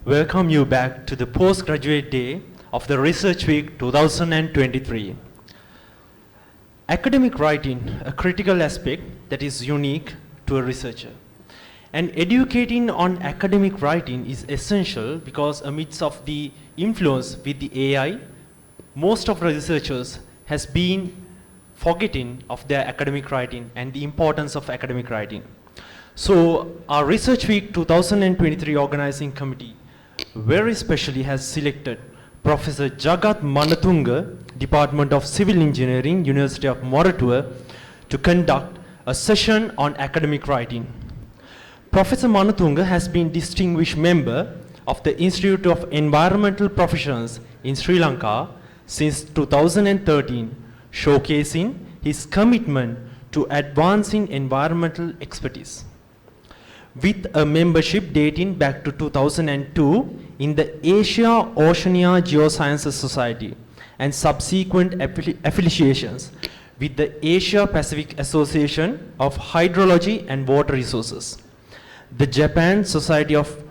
welcome you back to the postgraduate day of the Research Week 2023. Academic writing, a critical aspect that is unique to a researcher. And educating on academic writing is essential because amidst of the influence with the AI, most of the researchers has been forgetting of their academic writing and the importance of academic writing. So our Research Week 2023 organizing committee very specially has selected Professor Jagat Manatunga, Department of Civil Engineering, University of Moratuwa, to conduct a session on academic writing. Professor Manatunga has been distinguished member of the Institute of Environmental Professions in Sri Lanka since 2013, showcasing his commitment to advancing environmental expertise. With a membership dating back to 2002 in the Asia-Oceania Geosciences Society and subsequent affiliations with the Asia-Pacific Association of Hydrology and Water Resources, the Japan Society of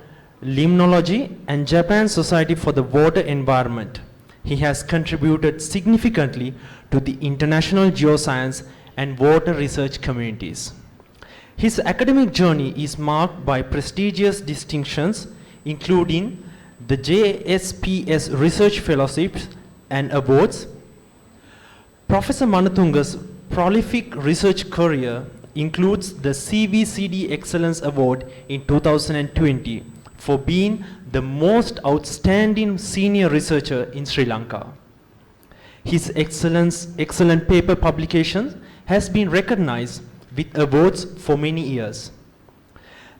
Limnology and Japan Society for the Water Environment. He has contributed significantly to the international geoscience and water research communities. His academic journey is marked by prestigious distinctions, including the JSPS Research Fellowships and Awards. Professor Manatunga's prolific research career includes the CVCD Excellence Award in 2020 for being the most outstanding senior researcher in Sri Lanka. His excellent paper publications has been recognized with awards for many years.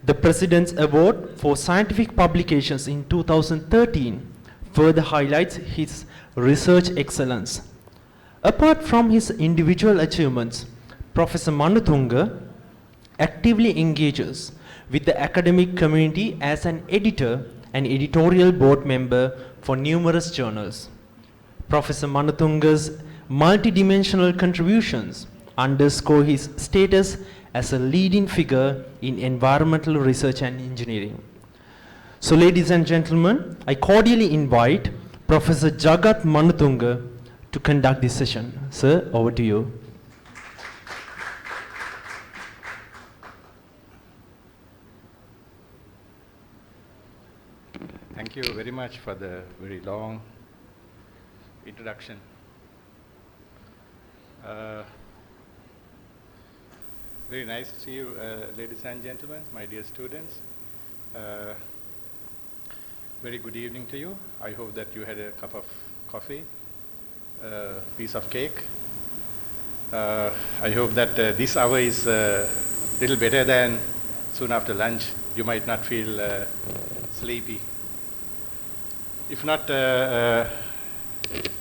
The President's Award for Scientific Publications in 2013 further highlights his research excellence. Apart from his individual achievements, Professor Manatunga actively engages with the academic community as an editor and editorial board member for numerous journals. Professor Manatunga's multidimensional contributions underscore his status as a leading figure in environmental research and engineering. So ladies and gentlemen, I cordially invite Professor Jagat Manatunga to conduct this session. Sir, over to you. Thank you very much for the very long introduction. Very nice to see you, ladies and gentlemen, my dear students. Very good evening to you. I hope that you had a cup of coffee, a piece of cake. I hope that this hour is a little better than soon after lunch. You might not feel sleepy. If not,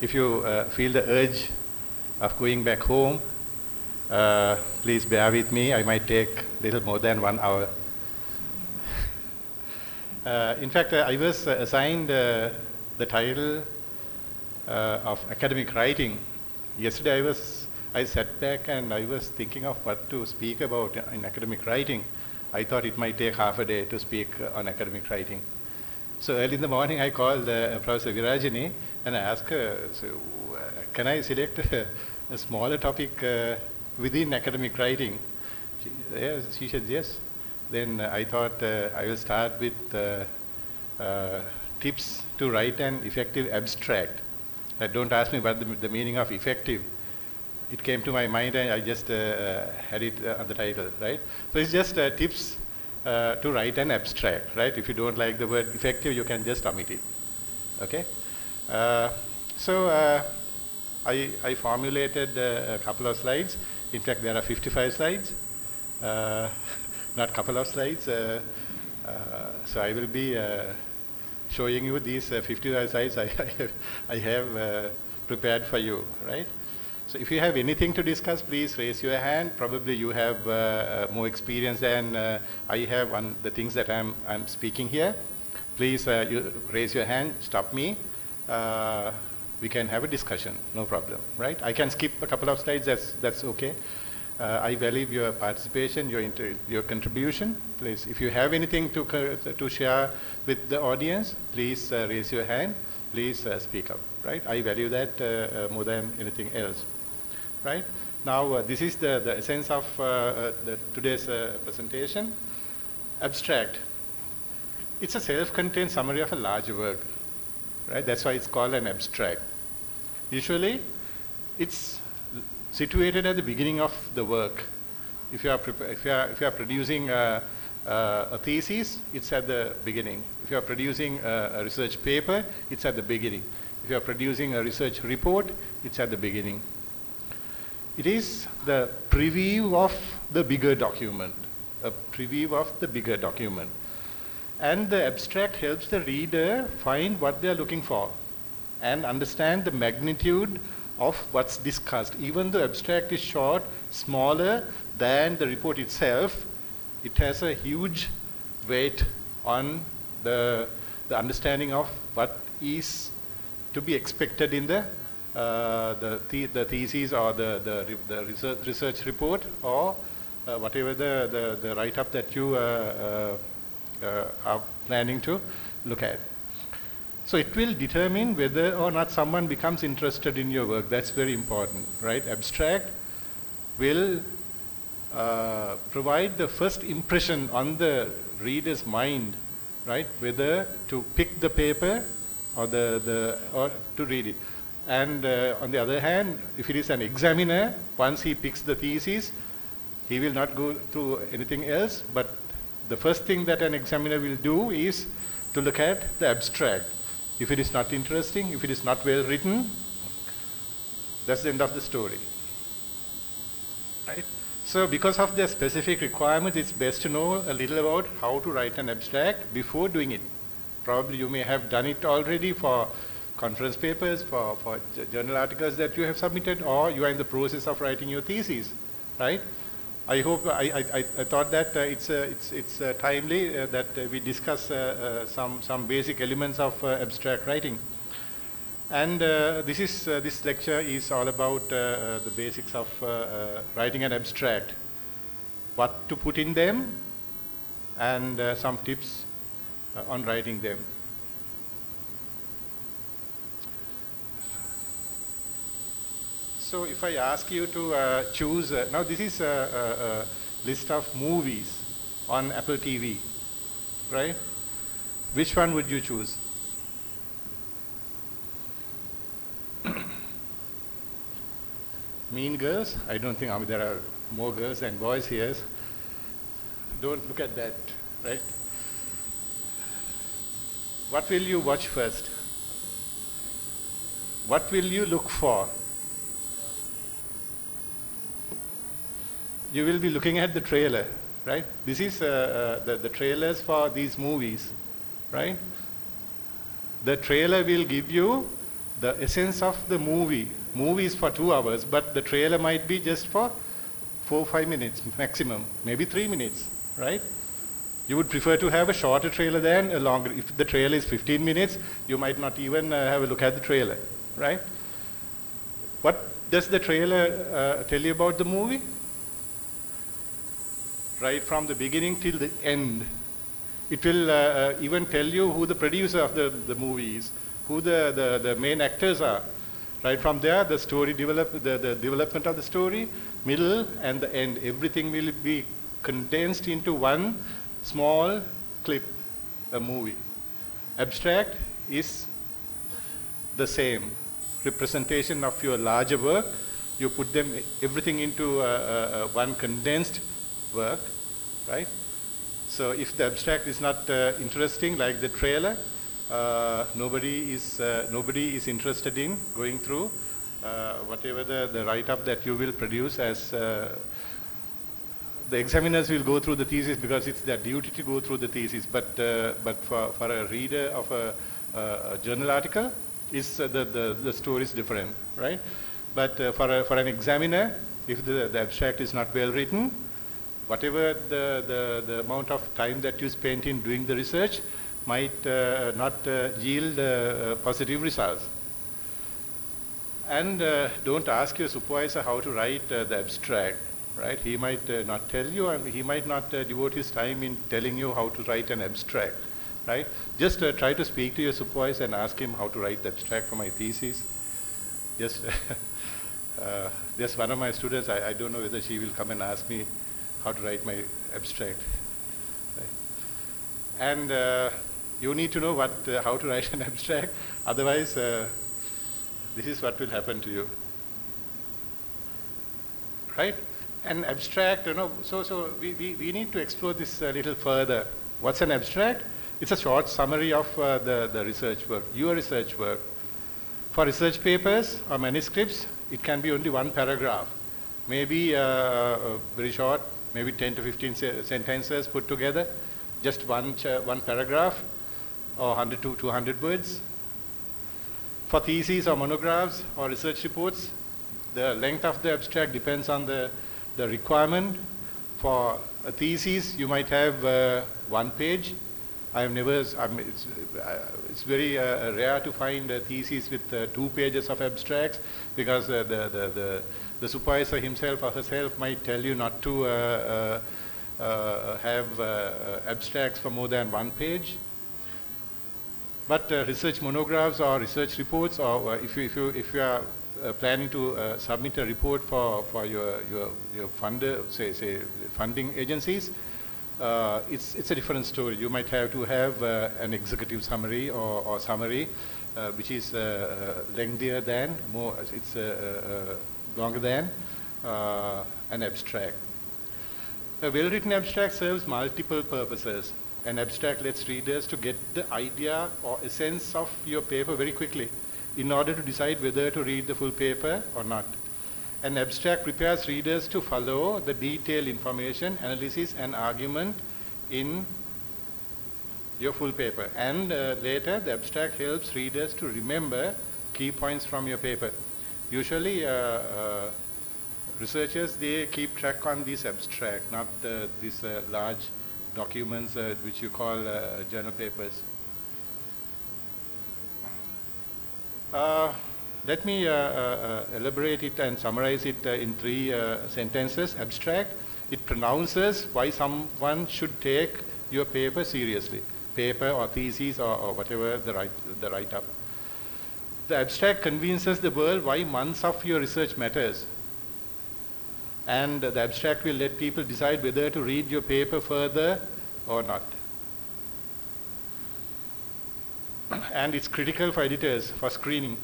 if you feel the urge of going back home, please bear with me. I might take a little more than 1 hour. In fact, I was assigned the title of academic writing. Yesterday I sat back and I was thinking of what to speak about in academic writing. I thought it might take half a day to speak on academic writing. So early in the morning I called Professor Virajini and I asked her, can I select a smaller topic within academic writing? She said yes. Then I thought I will start with tips to write an effective abstract. Don't ask me what the meaning of effective. It came to my mind and I just had it on the title, right? So it's just tips to write an abstract, right? If you don't like the word effective, you can just omit it, okay? So I formulated a couple of slides. In fact, there are 55 slides, not couple of slides. So I will be showing you these 55 slides I have prepared for you, right? So if you have anything to discuss, please raise your hand. Probably you have more experience than I have on the things that I'm speaking here. Please you raise your hand, stop me. We can have a discussion, no problem, right? I can skip a couple of slides, that's okay. I value your participation, your contribution. Please, if you have anything to share with the audience, please raise your hand. Please speak up, right? I value that more than anything else, right? Now, this is the essence of today's presentation. Abstract. It's a self-contained summary of a larger work, right? That's why it's called an abstract. Usually, it's situated at the beginning of the work. If you are producing a thesis, it's at the beginning. If you are producing a research paper, it's at the beginning. If you are producing a research report, it's at the beginning. It is the preview of the bigger document, a preview of the bigger document. And the abstract helps the reader find what they are looking for and understand the magnitude of what's discussed. Even though abstract is short, smaller than the report itself, it has a huge weight on the understanding of what is to be expected in the thesis or the research report, or whatever the write-up that you are planning to look at. So it will determine whether or not someone becomes interested in your work. That's very important, right? Abstract will provide the first impression on the reader's mind, right? Whether to pick the paper or or to read it. And on the other hand, if it is an examiner, once he picks the thesis, he will not go through anything else, but the first thing that an examiner will do is to look at the abstract. If it is not interesting, if it is not well written, that's the end of the story, right? So because of the specific requirements, it's best to know a little about how to write an abstract before doing it. Probably you may have done it already for conference papers, for journal articles that you have submitted, or you are in the process of writing your thesis, right? I hope, I thought that it's timely that we discuss some basic elements of abstract writing. And this lecture is all about the basics of writing an abstract, what to put in them, and some tips on writing them. So if I ask you to choose, now this is a list of movies on Apple TV, right? Which one would you choose? Mean Girls? I don't think, I mean, there are more girls than boys here. Don't look at that, right? What will you watch first? What will you look for? You will be looking at the trailer, right? This is the trailers for these movies, right? The trailer will give you the essence of the movie. Movie is for 2 hours, but the trailer might be just for 4 or 5 minutes maximum, maybe 3 minutes, right? You would prefer to have a shorter trailer than a longer. If the trailer is 15 minutes, you might not even have a look at the trailer, right? What does the trailer tell you about the movie? Right from the beginning till the end. It will even tell you who the producer of the movie is, who the main actors are. Right from there, the story the development of the story, middle and the end. Everything will be condensed into one small clip, a movie. Abstract is the same representation of your larger work. You put them everything into one condensed work, right? So if the abstract is not interesting, like the trailer, nobody is interested in going through whatever the write-up that you will produce. As the examiners will go through the thesis because it's their duty to go through the thesis, but for a reader of a journal article, the story is different, right? But for an examiner, if the abstract is not well written, whatever the amount of time that you spent in doing the research might not yield positive results. And don't ask your supervisor how to write the abstract, right? He might not tell you, and he might not devote his time in telling you how to write an abstract, right? Just try to speak to your supervisor and ask him how to write the abstract for my thesis. Just, just one of my students, I don't know whether she will come and ask me how to write my abstract. Right? And you need to know how to write an abstract, otherwise this is what will happen to you. Right? An abstract, so we need to explore this a little further. What's an abstract? It's a short summary of the research work, your research work. For research papers or manuscripts, it can be only one paragraph. Maybe very short, maybe 10 to 15 sentences put together, just one paragraph, or 100 to 200 words. For theses or monographs or research reports, the length of the abstract depends on the requirement. For a thesis, you might have 1 page. It's very rare to find a thesis with 2 pages of abstracts, because the supervisor himself or herself might tell you not to have abstracts for more than 1 page. But research monographs or research reports, or if you are planning to submit a report for your funder, say funding agencies, it's a different story. You might have to have an executive summary or summary, which is lengthier than, it's longer than an abstract. A well-written abstract serves multiple purposes. An abstract lets readers to get the idea or essence of your paper very quickly in order to decide whether to read the full paper or not. An abstract prepares readers to follow the detailed information, analysis and argument in your full paper. And later, the abstract helps readers to remember key points from your paper. Usually, researchers, they keep track on this abstract, not these large documents which you call journal papers. Let me elaborate it and summarize it in 3 sentences. Abstract, it pronounces why someone should take your paper seriously, paper or thesis or whatever the write-up. The abstract convinces the world why months of your research matters. And the abstract will let people decide whether to read your paper further or not. And it's critical for editors for screening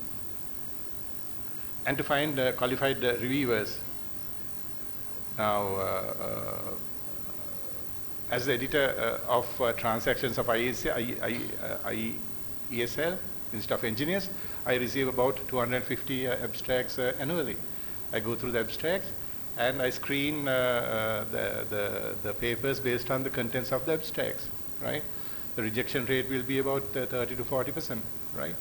and to find qualified reviewers. Now, as the editor of transactions of IESL, Institute of Engineers, I receive about 250 abstracts annually. I go through the abstracts and I screen the papers based on the contents of the abstracts, right? The rejection rate will be about 30 to 40%, right?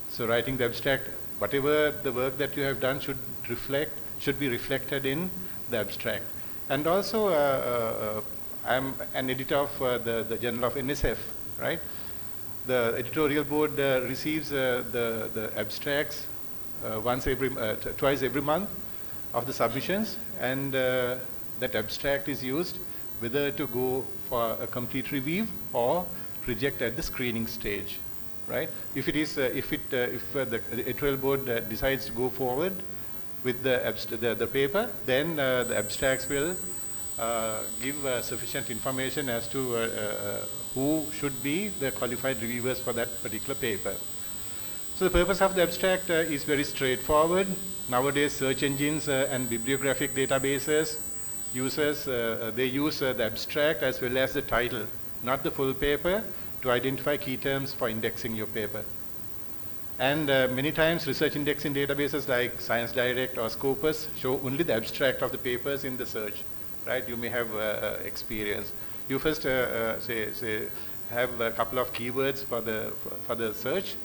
So writing the abstract, whatever the work that you have done should be reflected in the abstract. And also, I'm an editor of the Journal of NSF, right? The editorial board receives the abstracts twice every month of the submissions, and that abstract is used whether to go for a complete review or reject at the screening stage, right? If the editorial board decides to go forward with the paper, then the abstracts will give sufficient information as to who should be the qualified reviewers for that particular paper. So the purpose of the abstract is very straightforward. Nowadays, search engines and bibliographic databases they use the abstract as well as the title, not the full paper, to identify key terms for indexing your paper. And many times research indexing databases like Science Direct or Scopus show only the abstract of the papers in the search, right? You may have experience. You first have a couple of keywords for the search,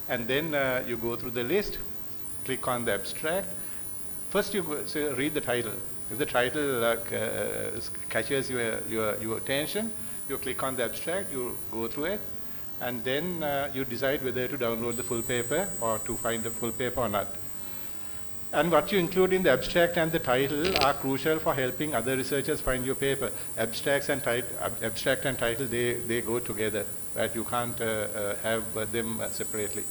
and then you go through the list, click on the abstract. First you read the title. If the title catches your attention, you click on the abstract, you go through it, and then you decide whether to download the full paper or to find the full paper or not. And what you include in the abstract and the title are crucial for helping other researchers find your paper. Abstract and title, they go together, right? You can't have them separately.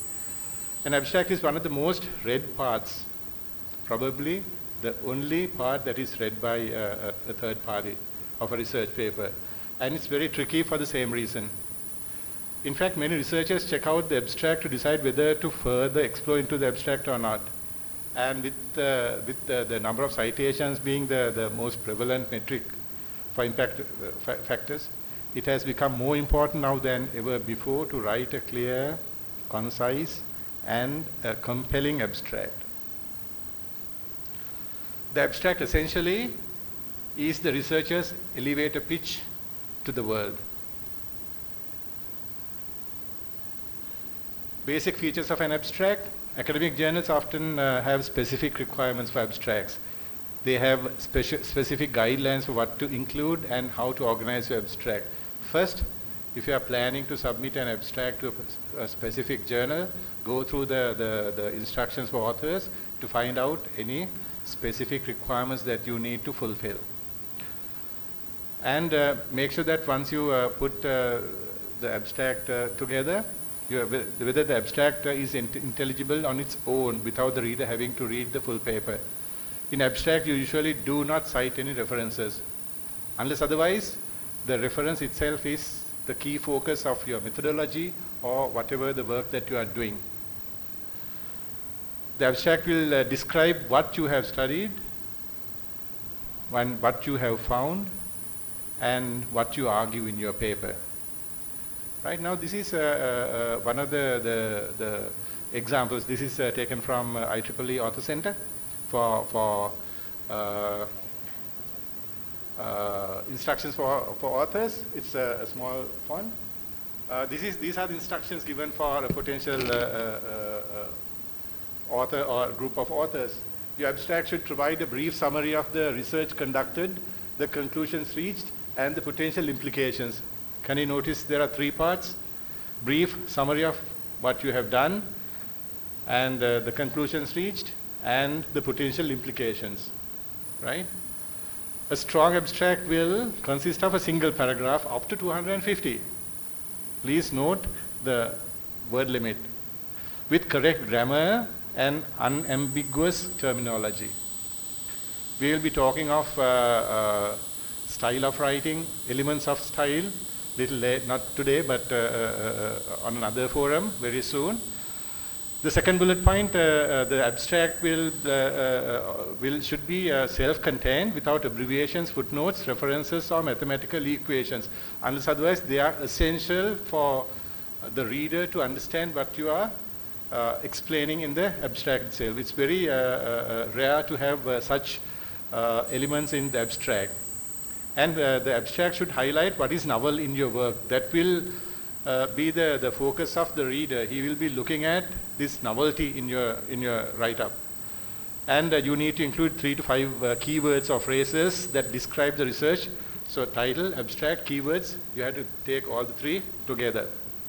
An abstract is one of the most read parts, probably the only part that is read by a third party of a research paper. And it's very tricky for the same reason. In fact, many researchers check out the abstract to decide whether to further explore into the abstract or not. And with the number of citations being the most prevalent metric for impact factors, it has become more important now than ever before to write a clear, concise, and a compelling abstract. The abstract essentially is the researcher's elevator pitch to the world. Basic features of an abstract. Academic journals often have specific requirements for abstracts. They have specific guidelines for what to include and how to organize your abstract. First, if you are planning to submit an abstract to a specific journal, go through the instructions for authors to find out any specific requirements that you need to fulfill. And make sure that once you put the abstract together, whether the abstract is intelligible on its own without the reader having to read the full paper. In abstract, you usually do not cite any references. Unless otherwise, the reference itself is the key focus of your methodology or whatever the work that you are doing. The abstract will describe what you have studied, what you have found, and what you argue in your paper. Right now, this is one of the examples. This is taken from IEEE Author Center for instructions for authors. It's a small font. These are the instructions given for a potential author or group of authors. Your abstract should provide a brief summary of the research conducted, the conclusions reached, and the potential implications. Can you notice there are three parts? Brief summary of what you have done, and the conclusions reached, and the potential implications, right? A strong abstract will consist of a single paragraph up to 250. Please note the word limit, with correct grammar and unambiguous terminology. We will be talking of style of writing, elements of style, little late, not today, but on another forum very soon. The second bullet point, the abstract should be self-contained without abbreviations, footnotes, references, or mathematical equations. Unless otherwise, they are essential for the reader to understand what you are explaining in the abstract itself. It's very rare to have such elements in the abstract. And the abstract should highlight what is novel in your work. That will be the focus of the reader. He will be looking at this novelty in your write-up. And you need to include 3 to 5 keywords or phrases that describe the research. So title, abstract, keywords, you have to take all the 3 together,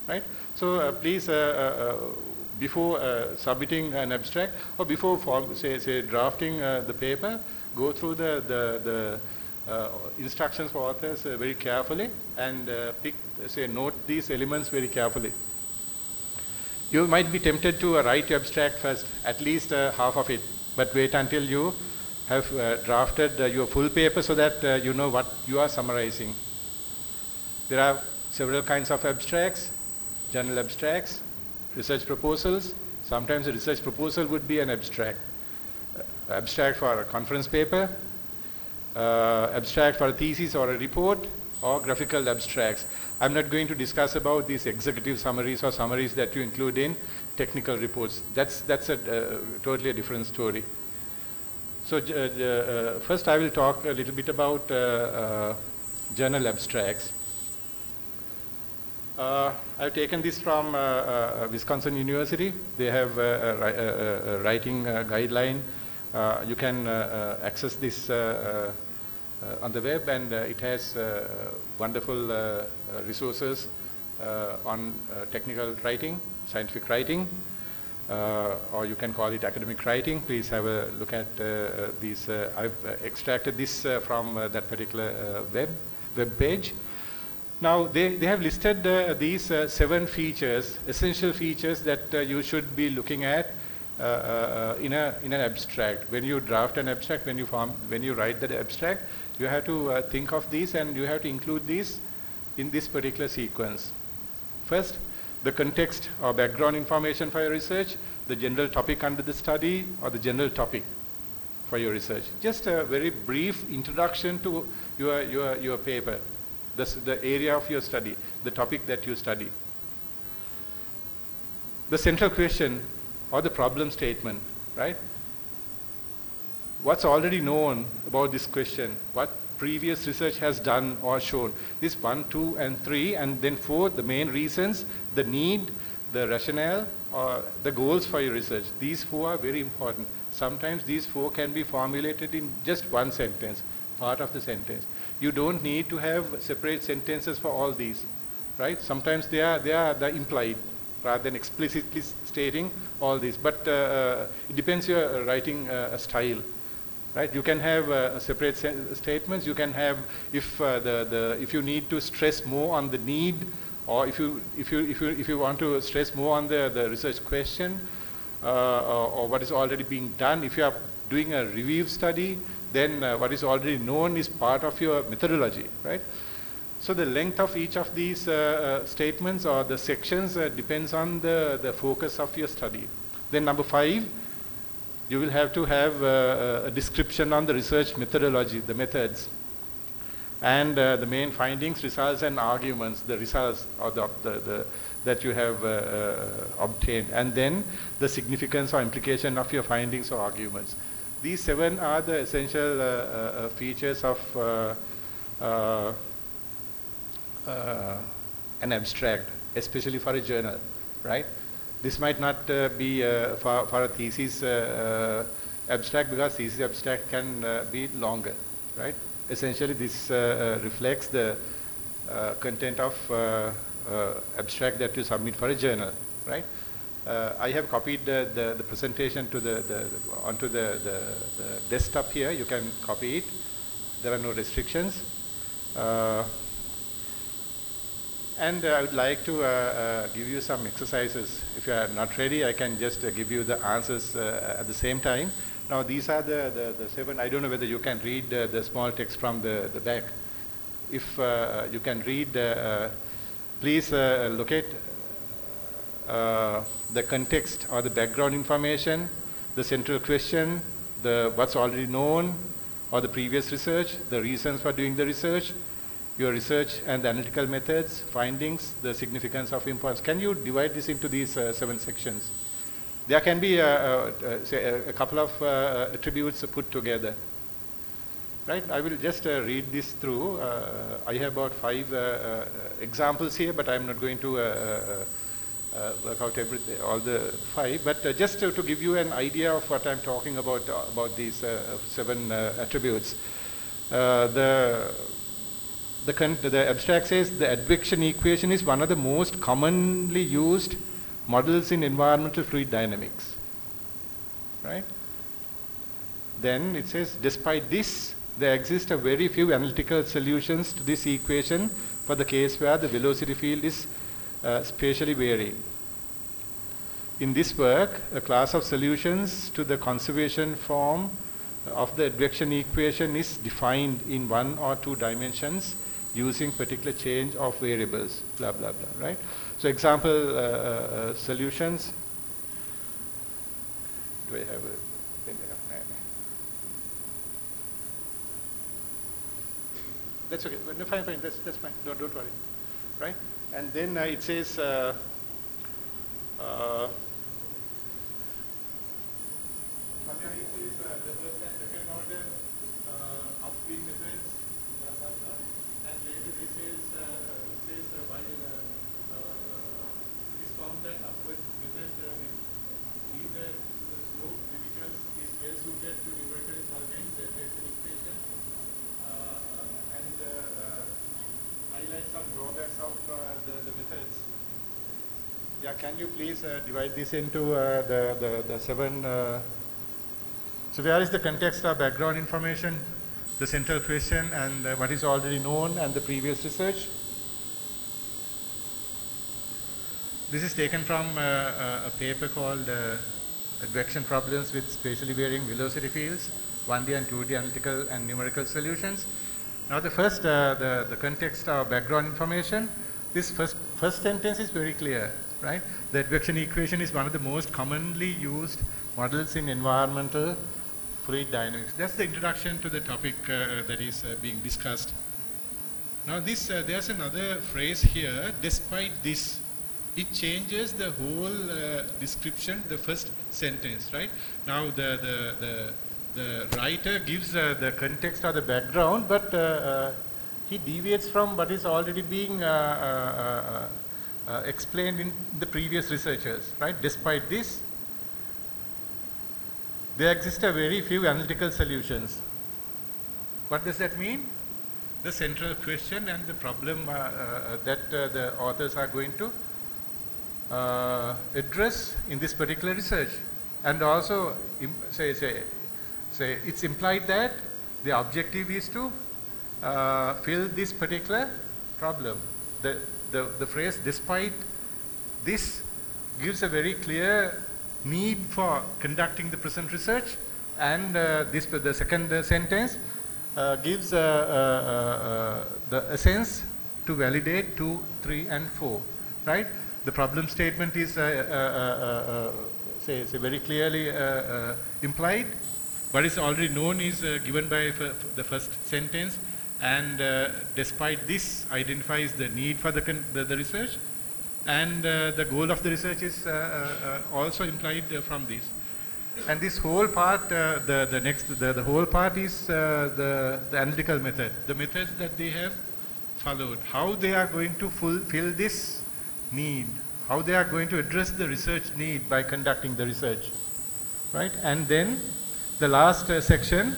right? So please, before submitting an abstract or before say drafting the paper, go through the instructions for authors very carefully and note these elements very carefully. You might be tempted to write your abstract first, at least half of it, but wait until you have drafted your full paper so that you know what you are summarizing. There are several kinds of abstracts: journal abstracts, research proposals. Sometimes a research proposal would be an abstract. Abstract for a conference paper, abstract for a thesis or a report, or graphical abstracts. I'm not going to discuss about these executive summaries or summaries that you include in technical reports. That's a totally different story. So first I will talk a little bit about journal abstracts. I've taken this from Wisconsin University. They have a writing guideline. You can access this on the web, and it has wonderful resources on technical writing, scientific writing. or you can call it academic writing. Please have a look at these. I've extracted this from that particular web page. Now they have listed these 7 features, essential features that you should be looking at in an abstract. When you draft an abstract, when you write that abstract, you have to think of these and you have to include these in this particular sequence. First, the context or background information for your research, the general topic under the study, or the general topic for your research. Just a very brief introduction to your paper, the area of your study, the topic that you study. The central question or the problem statement, right? What's already known about this question? What previous research has done or shown? This 1, 2, and 3, and then 4, the main reasons, the need, the rationale, or the goals for your research. These 4 are very important. Sometimes these 4 can be formulated in just one sentence, part of the sentence. You don't need to have separate sentences for all these, right? Sometimes they are implied rather than explicitly stating all these. But it depends your writing style. Right, you can have separate statements. You can have, if you need to stress more on the need, or if you want to stress more on the research question, or what is already being done. If you are doing a review study, then what is already known is part of your methodology, right? So the length of each of these statements or the sections depends on the focus of your study. Then number 5. You will have to have a description on the research methodology, the methods, and the main findings, results, and arguments, the results or that you have obtained, and then the significance or implication of your findings or arguments. These 7 are the essential features of an abstract, especially for a journal, right? This might not be for a thesis abstract, because thesis abstract can be longer, right? Essentially, this reflects the content of abstract that you submit for a journal, right? I have copied the presentation to onto the desktop here. You can copy it. There are no restrictions. And I would like to give you some exercises. If you are not ready, I can just give you the answers at the same time. Now these are the 7. I don't know whether you can read the small text from the back. If you can read, please locate the context or the background information, the central question, what's already known or the previous research, the reasons for doing the research, your research and the analytical methods, findings, the significance of importance. Can you divide this into these 7 sections? There can be say a couple of attributes put together. Right? I will just read this through. I have about 5 examples here, but I'm not going to work out all the 5. But just to give you an idea of what I'm talking about these 7 attributes. The abstract says the advection equation is one of the most commonly used models in environmental fluid dynamics. Right? Then it says, despite this, there exist a very few analytical solutions to this equation for the case where the velocity field is spatially varying. In this work, a class of solutions to the conservation form of the advection equation is defined in 1 or 2 dimensions using particular change of variables, blah, blah, blah, right? So example solutions. Do I have a pen? That's okay. No, fine. That's fine. Don't worry, right? And then it says the first and second order upstream methods, blah, blah, blah. And later this is while it is found that upward method either the slope division is well suited to numerical solving the advection equation, and highlight some drawbacks of the methods. Yeah, can you please divide this into the seven? So where is the context or background information, the central question, and what is already known, and the previous research? This is taken from a paper called Advection Problems with Spatially Varying Velocity Fields, 1D and 2D Analytical and Numerical Solutions. Now the first, the context or background information, this first sentence is very clear, right? The advection equation is one of the most commonly used models in environmental fluid dynamics. That's the introduction to the topic that is being discussed. Now this, there's another phrase here, despite this. It changes the whole description, the first sentence, right? Now the writer gives the context or the background, but he deviates from what is already being explained in the previous researchers, right? Despite this, there exist a very few analytical solutions. What does that mean? The central question and the problem that the authors are going to address in this particular research, and also say it's implied that the objective is to fill this particular problem. The phrase "despite this" gives a very clear need for conducting the present research, and the second sentence gives the essence to validate 2, 3, and 4, right? The problem statement is very clearly implied. What is already known is given by the first sentence, and despite this identifies the need for the research, and the goal of the research is also implied from this. And this whole part, the whole part is the analytical method, the methods that they have followed, how they are going to fulfill this need, how they are going to address the research need by conducting the research, right? And then the last section,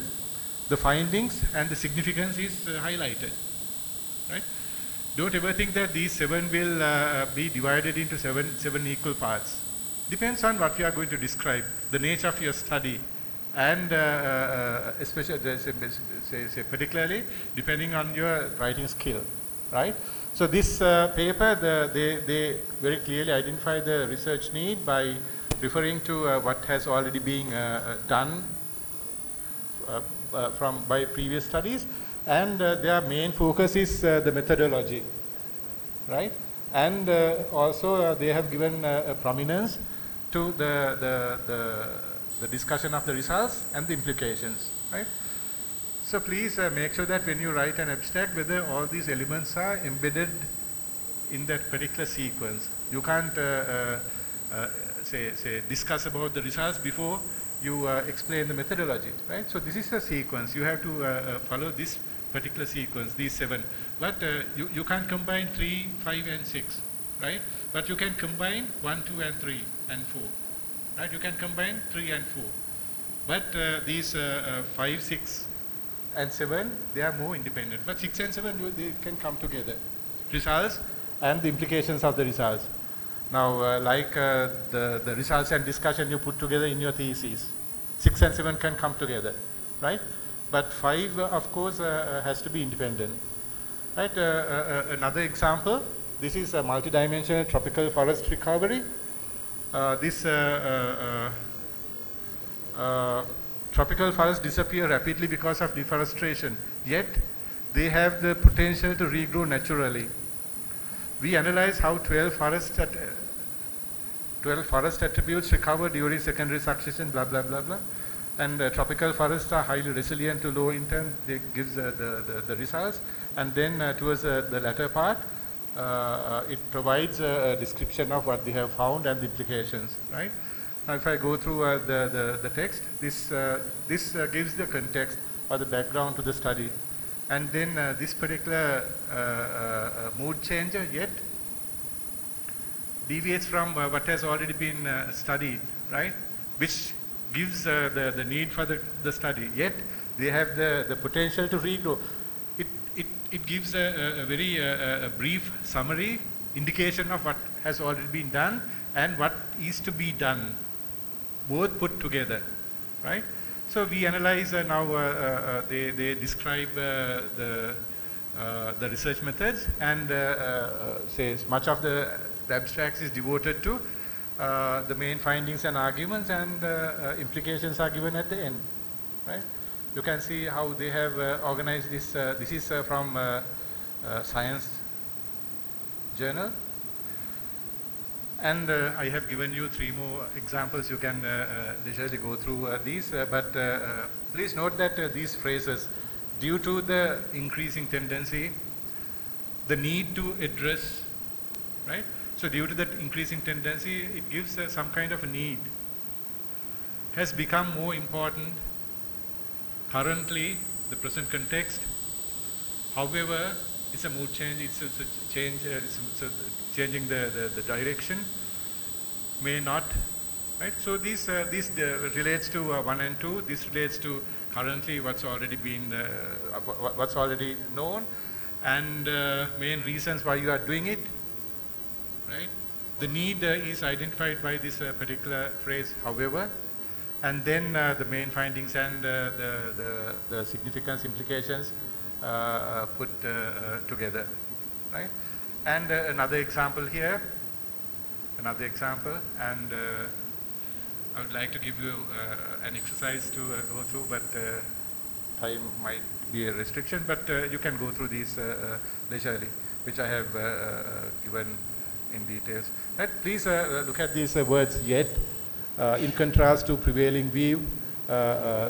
the findings and the significance is highlighted, right? Don't ever think that these 7 will be divided into seven equal parts. Depends on what you are going to describe, the nature of your study, and especially, particularly depending on your writing skill, right? So this paper, they very clearly identify the research need by referring to what has already been done by previous studies, and their main focus is the methodology, right? And also they have given a prominence to the discussion of the results and the implications, right? So please make sure that when you write an abstract, whether all these elements are embedded in that particular sequence. You can't discuss about the results before you explain the methodology, right? So this is a sequence. You have to follow this particular sequence, these 7. But you can't combine 3, 5, and 6, right? But you can combine 1, 2, and 3, and 4, right? You can combine 3 and 4. But these 5, 6, and 7, they are more independent. But 6 and 7, they can come together. Results and the implications of the results. Now, like the results and discussion you put together in your thesis, 6 and 7 can come together, right? But 5, of course, has to be independent, right? Another example, this is a multidimensional tropical forest recovery. This tropical forests disappear rapidly because of deforestation, yet they have the potential to regrow naturally. We analyze how 12 forest attributes recover during secondary succession, blah, blah, blah, blah. And tropical forests are highly resilient to low intent, they gives the results. And then towards the latter part, it provides a description of what they have found and the implications, right? Now, if I go through the text, this gives the context or the background to the study. And then this particular mood changer yet deviates from what has already been studied, right? Which gives the need for the study. Yet they have the potential to regrow. It gives a very brief summary indication of what has already been done and what is to be done, both put together, right? So we analyze now, they describe the research methods, and says much of the abstracts is devoted to the main findings and arguments, and implications are given at the end, right? You can see how they have organized this. This is from Science Journal. And I have given you 3 more examples. You can leisurely go through these. But please note that these phrases, due to the increasing tendency, the need to address, right? So due to that increasing tendency, it gives some kind of a need, has become more important currently, the present context. However, it's a mood change, it's a change, it's changing the direction, may not, right? So this relates to 1 and 2. This relates to currently what's already been, what's already known, and main reasons why you are doing it, right? The need is identified by this particular phrase, however, and then the main findings and the significance implications put together, right? And another example here, and I would like to give you an exercise to go through, but time might be a restriction, but you can go through these leisurely, which I have given in details. Right? Please look at these words, yet. In contrast to prevailing view,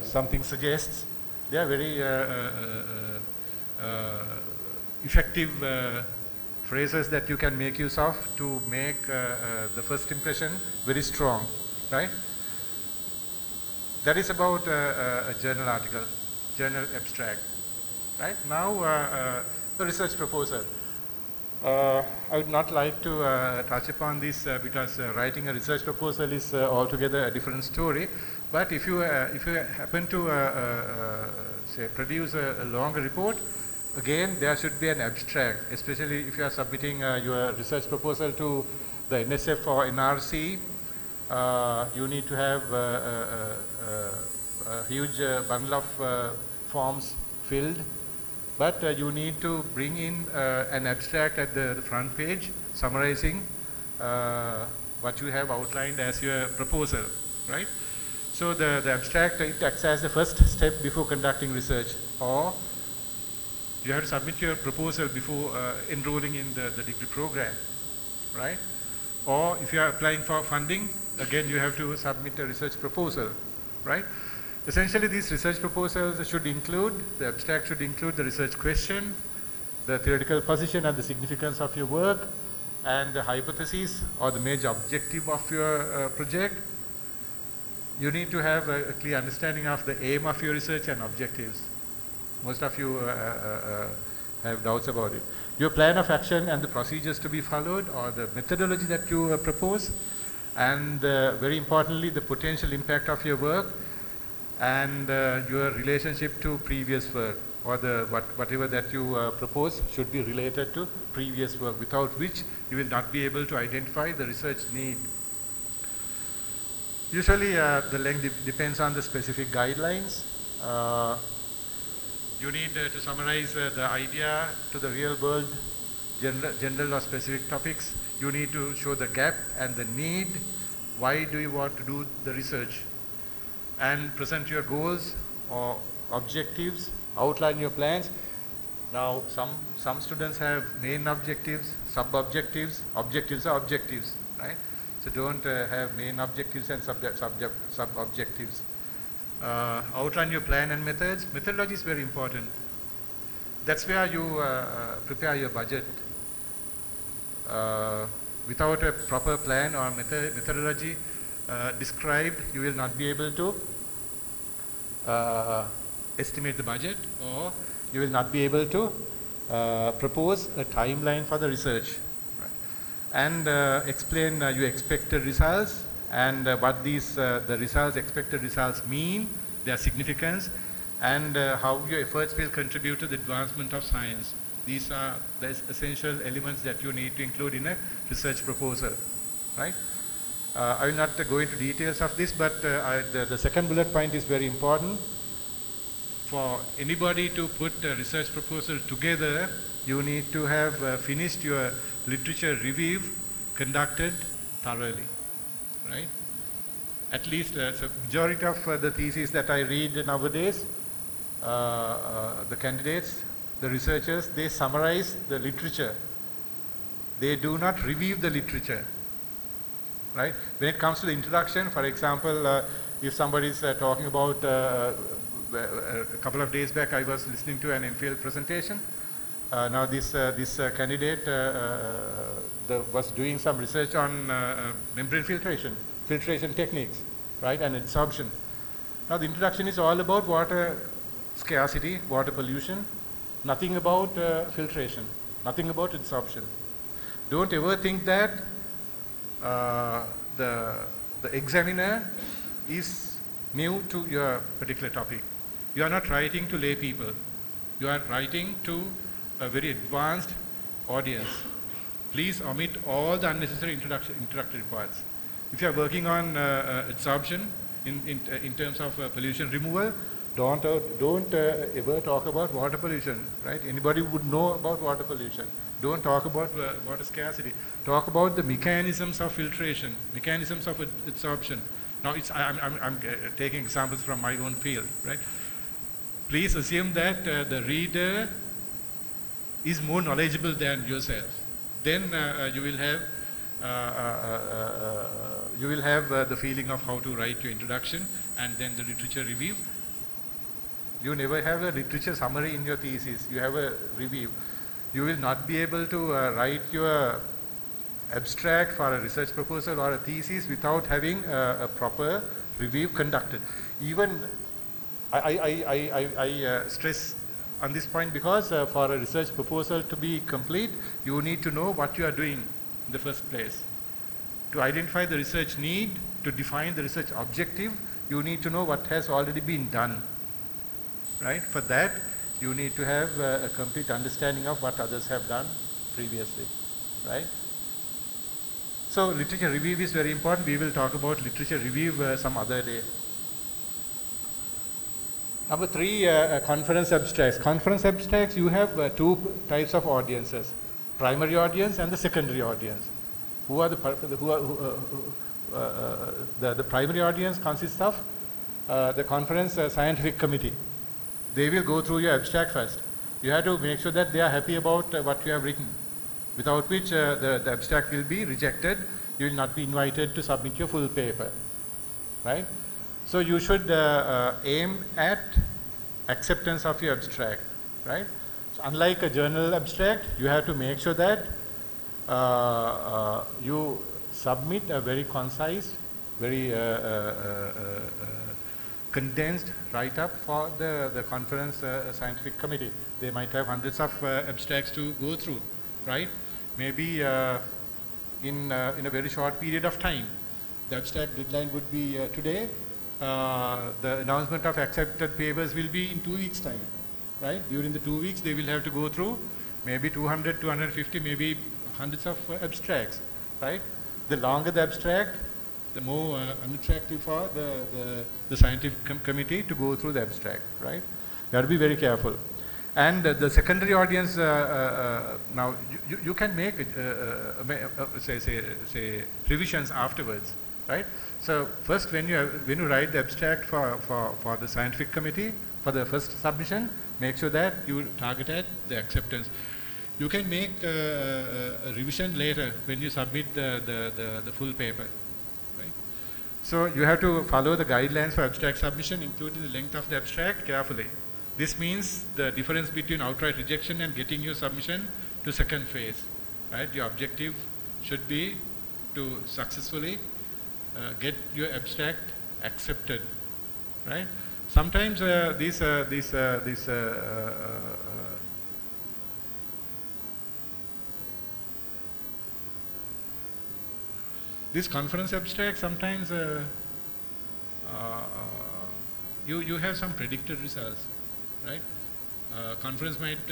something suggests. They are very effective phrases that you can make use of to make the first impression very strong, right? That is about a journal article, journal abstract, right? Now, the research proposal. I would not like to touch upon this because writing a research proposal is altogether a different story. But if you happen to say produce a longer report, again there should be an abstract, especially if you are submitting your research proposal to the NSF or NRC. You need to have a huge bundle of forms filled. But you need to bring in an abstract at the front page summarizing what you have outlined as your proposal, right? So the abstract, it acts as the first step before conducting research, or you have to submit your proposal before enrolling in the degree program, right? Or if you are applying for funding, again you have to submit a research proposal, right? Essentially, these research proposals should include, the abstract should include the research question, the theoretical position and the significance of your work, and the hypothesis or the major objective of your project. You need to have a clear understanding of the aim of your research and objectives. Most of you have doubts about it. Your plan of action and the procedures to be followed, or the methodology that you propose, and very importantly, the potential impact of your work, and your relationship to previous work, or whatever that you propose should be related to previous work, without which you will not be able to identify the research need. Usually the length depends on the specific guidelines. You need to summarize the idea to the real world, general or specific topics. You need to show the gap and the need. Why do you want to do the research? And present your goals or objectives, outline your plans. Now, some students have main objectives, sub-objectives. Objectives are objectives, right? So don't have main objectives and sub-objectives. Outline your plan and methods. Methodology is very important. That's where you prepare your budget. Without a proper plan or methodology described, you will not be able to estimate the budget, or you will not be able to propose a timeline for the research, right? And explain your expected results, and what these the expected results mean, their significance, and how your efforts will contribute to the advancement of science. These are the essential elements that you need to include in a research proposal, right? I will not go into details of this, but the second bullet point is very important. For anybody to put a research proposal together, you need to have finished your literature review conducted thoroughly, right? At least so majority of the theses that I read nowadays, the candidates, the researchers, they summarize the literature. They do not review the literature, right? When it comes to the introduction, for example, if somebody is talking about, a couple of days back I was listening to an Enfield presentation. Now this candidate was doing some research on membrane filtration techniques, right, and adsorption. Now the introduction is all about water scarcity, water pollution, nothing about filtration, nothing about adsorption. Don't ever think that the examiner is new to your particular topic. You are not writing to lay people. You are writing to a very advanced audience. Please omit all the unnecessary introductory parts. If you are working on adsorption in terms of pollution removal, don't ever talk about water pollution, right? Anybody would know about water pollution. Don't talk about water scarcity. Talk about the mechanisms of filtration, mechanisms of adsorption. Now, I'm taking examples from my own field, right? Please assume that the reader is more knowledgeable than yourself. Then you will have the feeling of how to write your introduction and then the literature review. You never have a literature summary in your thesis. You have a review. You will not be able to write your abstract for a research proposal or a thesis without having a proper review conducted. Even I stress on this point because for a research proposal to be complete, you need to know what you are doing in the first place. To identify the research need, to define the research objective, you need to know what has already been done, right? For that, you need to have a complete understanding of what others have done previously, right? So literature review is very important. We will talk about literature review some other day. Number 3, conference abstracts. Conference abstracts, you have two types of audiences, primary audience and the secondary audience. Who are the primary audience consists of the conference scientific committee. They will go through your abstract first. You have to make sure that they are happy about what you have written, without which the abstract will be rejected. You will not be invited to submit your full paper, right? So you should aim at acceptance of your abstract, right? So unlike a journal abstract, you have to make sure that you submit a very concise, very condensed write-up for the conference scientific committee. They might have hundreds of abstracts to go through, right? Maybe in a very short period of time. The abstract deadline would be today. The announcement of accepted papers will be in 2 weeks' time, right? During the 2 weeks, they will have to go through maybe 200, 250, maybe hundreds of abstracts, right? The longer the abstract, the more unattractive for the scientific committee to go through the abstract, right? You have to be very careful. And the secondary audience, now you can make say revisions afterwards, right? So first, when you write the abstract for the scientific committee for the first submission, make sure that you target at the acceptance. You can make a revision later when you submit the full paper, right? So you have to follow the guidelines for abstract submission, including the length of the abstract carefully. This means the difference between outright rejection and getting your submission to second phase, right? Your objective should be to successfully get your abstract accepted, right? Sometimes this conference abstract, sometimes you have some predicted results, right? Conference might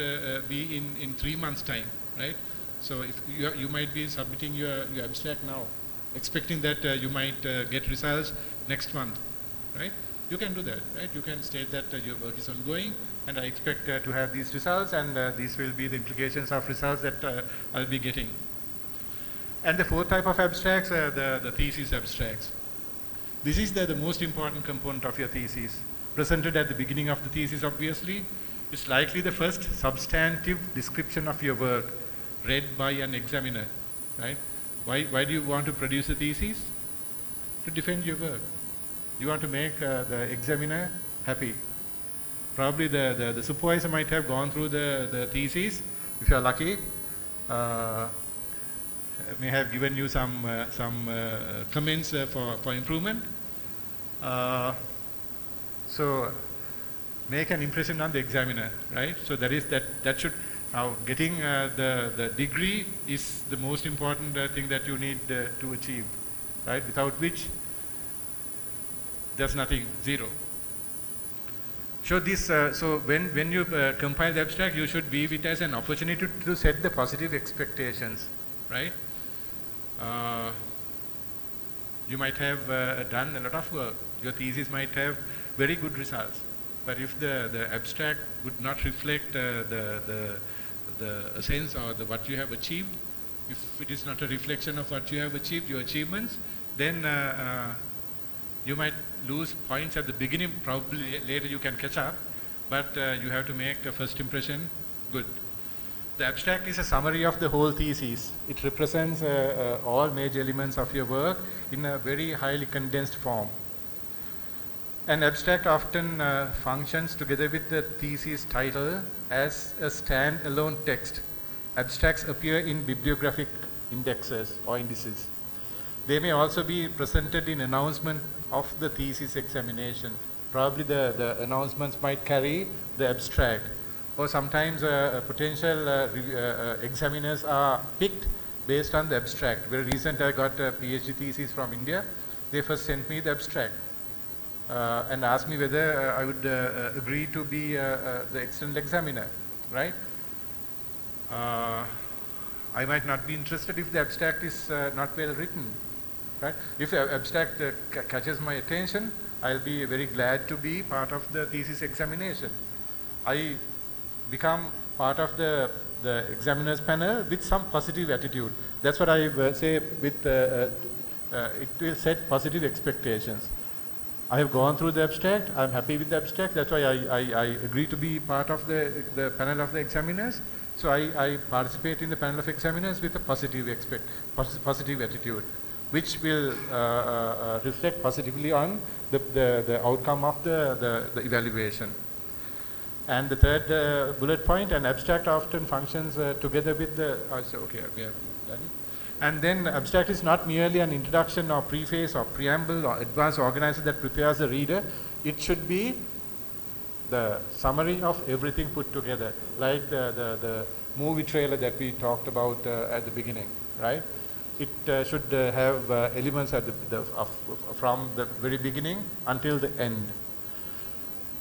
be in 3 months' time, right? So if you might be submitting your abstract now, expecting that you might get results next month, right? You can do that, right? You can state that your work is ongoing, and I expect to have these results, and these will be the implications of results that I'll be getting. And the fourth type of abstracts are the thesis abstracts. This is the most important component of your thesis. Presented at the beginning of the thesis, obviously, it's likely the first substantive description of your work read by an examiner, right? Why do you want to produce a thesis? To defend your work. You want to make the examiner happy. Probably the supervisor might have gone through the thesis, if you are lucky, may have given you some comments for improvement. So make an impression on the examiner, right? So that should, now getting the degree is the most important thing that you need to achieve, right? Without which there's nothing, zero. So this, so when you compile the abstract, you should view it as an opportunity to set the positive expectations, right? You might have done a lot of work. Your thesis might have very good results, but if the abstract would not reflect the sense or what you have achieved, if it is not a reflection of what you have achieved, your achievements, then you might lose points at the beginning. Probably later you can catch up, but you have to make a first impression good. The abstract is a summary of the whole thesis. It represents all major elements of your work in a very highly condensed form. An abstract often functions together with the thesis title as a stand-alone text. Abstracts appear in bibliographic indexes or indices. They may also be presented in announcement of the thesis examination. Probably the announcements might carry the abstract. Or sometimes potential examiners are picked based on the abstract. Very recent I got a PhD thesis from India. They first sent me the abstract and asked me whether I would agree to be the external examiner, right? I might not be interested if the abstract is not well written, right? If the abstract catches my attention, I'll be very glad to be part of the thesis examination. I become part of the examiner's panel with some positive attitude. That's what I say with, it will set positive expectations. I have gone through the abstract, I'm happy with the abstract, that's why I agree to be part of the panel of the examiners. So I participate in the panel of examiners with a positive attitude, which will reflect positively on the outcome of the evaluation. And the third bullet point, an abstract often functions together with the, okay, we have done it. And then abstract is not merely an introduction or preface or preamble or advanced organizer that prepares the reader. It should be the summary of everything put together, like the movie trailer that we talked about at the beginning, right? It should have elements at from the very beginning until the end.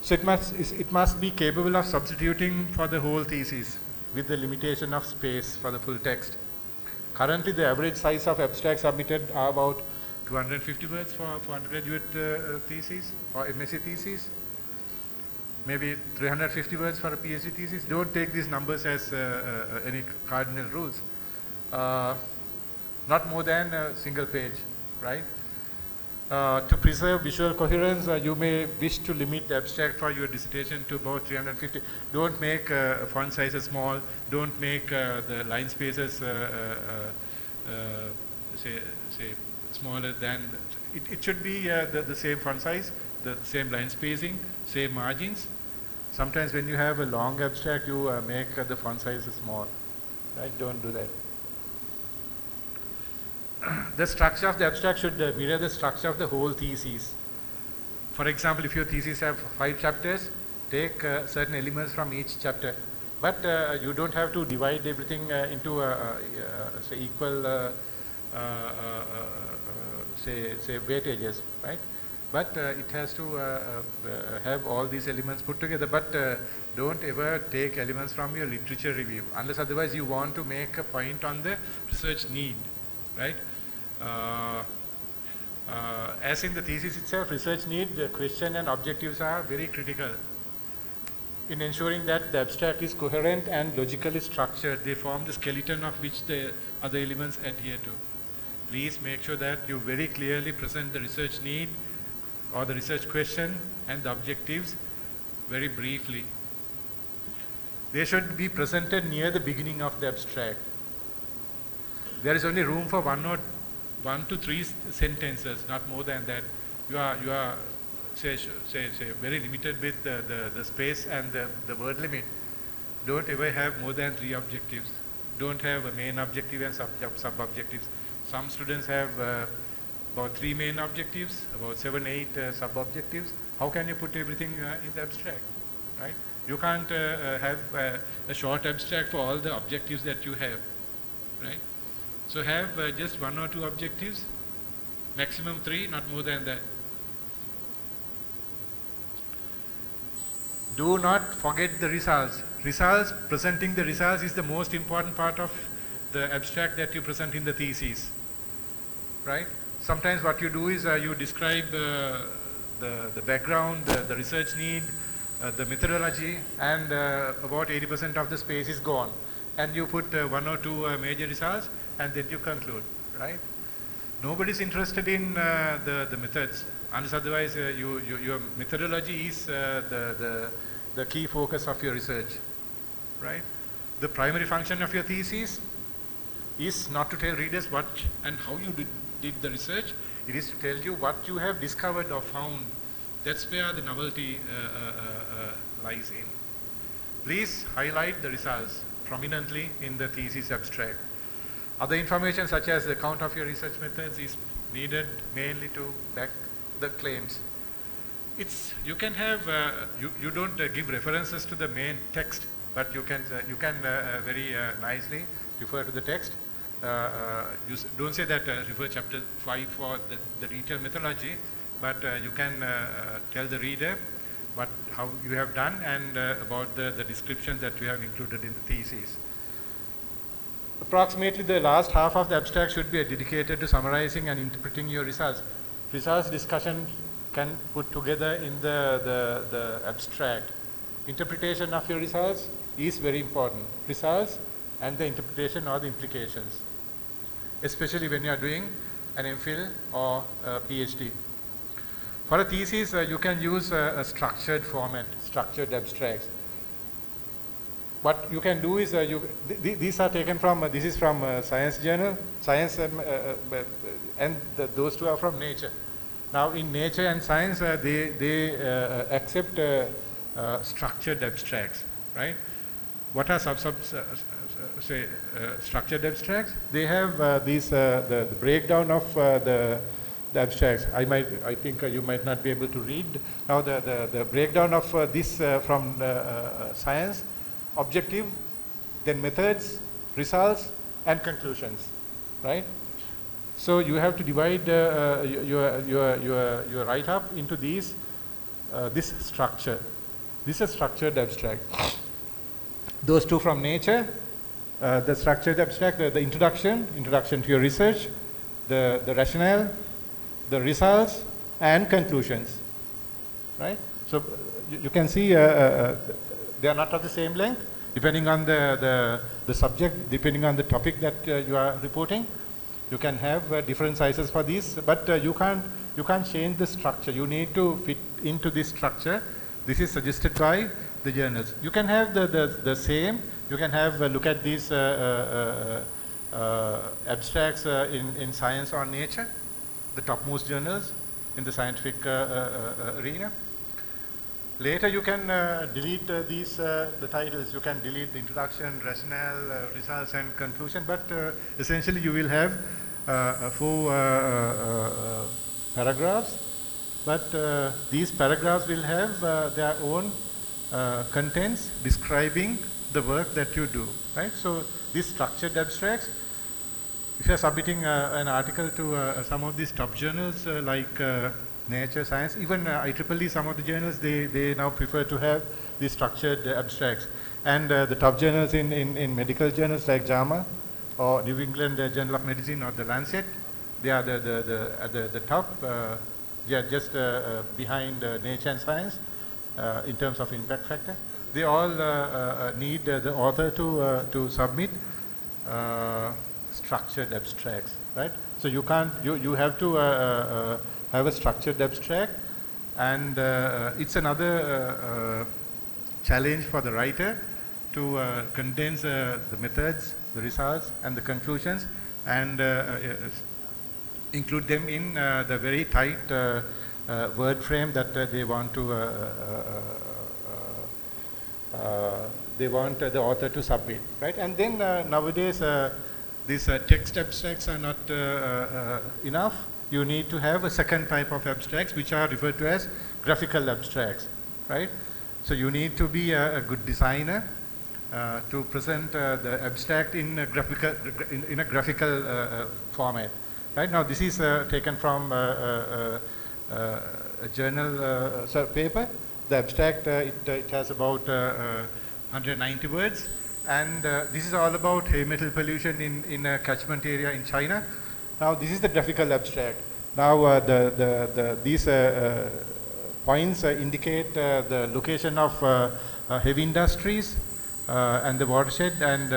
So it must be capable of substituting for the whole thesis with the limitation of space for the full text. Currently, the average size of abstracts submitted are about 250 words for undergraduate thesis or MSc thesis, maybe 350 words for a PhD thesis. Don't take these numbers as any cardinal rules. Not more than a single page, right? To preserve visual coherence, you may wish to limit the abstract for your dissertation to about 350. Don't make font sizes small. Don't make the line spaces say smaller than. It should be the same font size, the same line spacing, same margins. Sometimes when you have a long abstract, you make the font sizes small, right? Don't do that. The structure of the abstract should mirror the structure of the whole thesis. For example, if your thesis have 5 chapters, take certain elements from each chapter. But you don't have to divide everything into say equal say weightages, right? but it has to have all these elements put together. But don't ever take elements from your literature review, unless otherwise you want to make a point on the research need, right? As in the thesis itself, research need, the question and objectives are very critical in ensuring that the abstract is coherent and logically structured. They form the skeleton of which the other elements adhere to. Please make sure that you very clearly present the research need or the research question and the objectives very briefly. They should be presented near the beginning of the abstract. There is only room for 1 to 3 sentences, not more than that. You are say very limited with the space and the word limit. Don't ever have more than 3 objectives. Don't have a main objective and sub-objectives. Some students have about 3 main objectives, about 7, 8 sub-objectives. How can you put everything in the abstract, right? You can't have a short abstract for all the objectives that you have, right? So have just 1 or 2 objectives, maximum 3, not more than that. Do not forget the results. Presenting the results is the most important part of the abstract that you present in the thesis, right? Sometimes what you do is you describe the background, the research need, the methodology, and about 80% of the space is gone. And you put 1 or 2 major results, and then you conclude, right? Nobody's interested in the methods, unless otherwise your methodology is the key focus of your research, right? The primary function of your thesis is not to tell readers what and how you did the research. It is to tell you what you have discovered or found. That's where the novelty lies in. Please highlight the results prominently in the thesis abstract. Other information such as the account of your research methods is needed mainly to back the claims. You can have, you don't give references to the main text, but you can very nicely refer to the text. You don't say that refer chapter 5 for the detailed methodology, but you can tell the reader how you have done and about the descriptions that you have included in the thesis. Approximately the last half of the abstract should be dedicated to summarizing and interpreting your results. Results discussion can put together in the abstract. Interpretation of your results is very important. Results and the interpretation or the implications, especially when you are doing an MPhil or a PhD. For a thesis, you can use a structured format, structured abstracts. What you can do is, these are taken from, this is from Science Journal, Science, and those 2 are from Nature. Now in Nature and Science, they accept structured abstracts, right? What are structured abstracts? They have the breakdown of the abstracts. I think you might not be able to read. Now the breakdown of this from science, objective, then methods, results, and conclusions, right? So you have to divide your write-up into these this structure. This is a structured abstract. Those 2 from Nature, the structured abstract, the introduction to your research, the rationale, the results, and conclusions, right? So you can see they are not of the same length, depending on the subject, depending on the topic that you are reporting. You can have different sizes for these, but you can't change the structure. You need to fit into this structure. This is suggested by the journals. You can have the same. You can have look at these abstracts in Science or Nature, the topmost journals in the scientific arena. Later you can delete the titles. You can delete the introduction, rationale, results, and conclusion, but essentially you will have 4 paragraphs, but these paragraphs will have their own contents describing the work that you do, right? So these structured abstracts, if you are submitting an article to some of these top journals like Nature, Science. Even IEEE, some of the journals, they now prefer to have these structured abstracts. And the top journals in medical journals like JAMA or New England Journal of Medicine or the Lancet, they are at the top, they are just behind Nature and Science in terms of impact factor. They all need the author to submit structured abstracts, right? So you can't, you have to have a structured abstract, and it's another challenge for the writer to condense the methods, the results, and the conclusions, and include them in the very tight word frame that they want to the author to submit, right? And then nowadays these text abstracts are not enough. You need to have a second type of abstracts, which are referred to as graphical abstracts, right? So you need to be a good designer to present the abstract in a graphical format. Right now, this is taken from a journal paper. The abstract, it has about 190 words, and this is all about heavy metal pollution in a catchment area in China. Now, this is the graphical abstract. Now, these points indicate the location of heavy industries and the watershed, and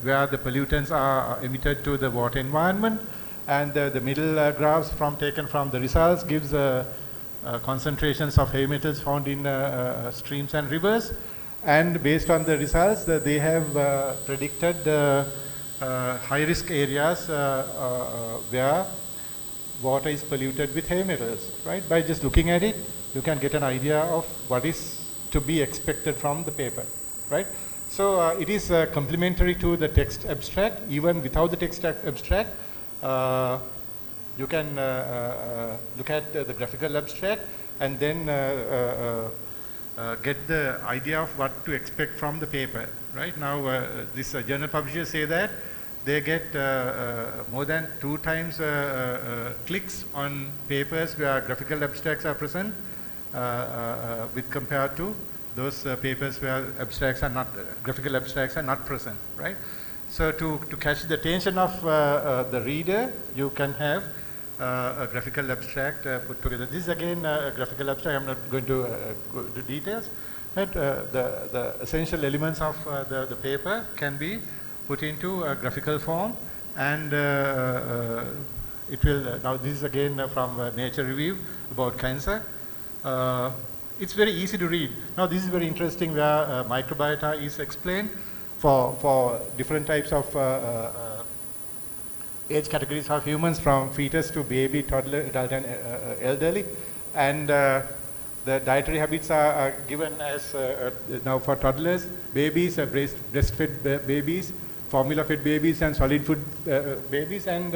where the pollutants are emitted to the water environment. And the middle graphs taken from the results gives concentrations of heavy metals found in streams and rivers. And based on the results, they have predicted high-risk areas where water is polluted with heavy metals, right? By just looking at it, you can get an idea of what is to be expected from the paper, right? So it is complementary to the text abstract. Even without the text abstract, you can look at the graphical abstract and then get the idea of what to expect from the paper. Right now, this journal publishers say that they get more than 2 times clicks on papers where graphical abstracts are present with compared to those papers where abstracts are not, graphical abstracts are not present, right? So to catch the attention of the reader, you can have a graphical abstract put together. This is again a graphical abstract. I'm not going to go into details, but the essential elements of the paper can be put into a graphical form, and it will, now this is again from Nature Review about cancer. It's very easy to read. Now this is very interesting where microbiota is explained for different types of age categories of humans, from fetus to baby, toddler, adult, and elderly. And the dietary habits are given as now for toddlers, babies, breastfed babies, formula-fed babies, and solid food babies. And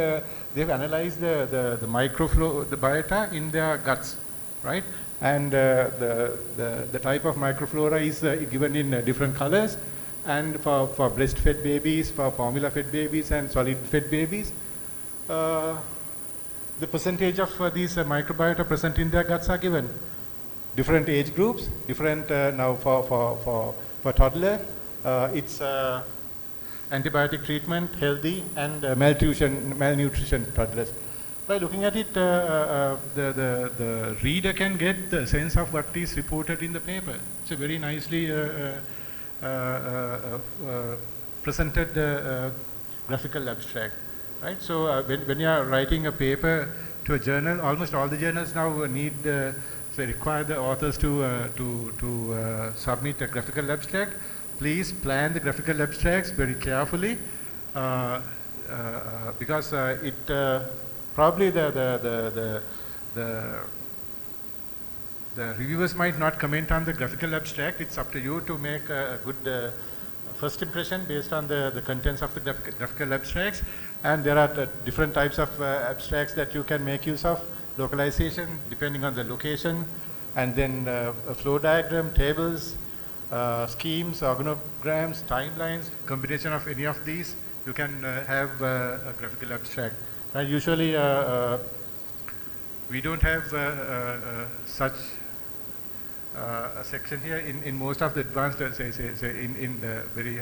they've analyzed the microbiota in their guts, right? And the type of microflora is given in different colors. And for breastfed babies, for formula-fed babies, and solid-fed babies, the percentage of these microbiota present in their guts are given. Different age groups, different now for toddler, it's antibiotic treatment, healthy, and malnutrition toddlers. By looking at it, the reader can get the sense of what is reported in the paper. It's a very nicely presented graphical abstract, right? So when you are writing a paper to a journal, almost all the journals now need, they require the authors to submit a graphical abstract. Please plan the graphical abstracts very carefully, because it probably the reviewers might not comment on the graphical abstract. It's up to you to make a good first impression based on the contents of the graphical abstracts. And there are different types of abstracts that you can make use of. Localization, depending on the location, and then a flow diagram, tables, schemes, organograms, timelines, combination of any of these, you can have a graphical abstract. And usually We don't have such a section here in most of the advanced, say in the very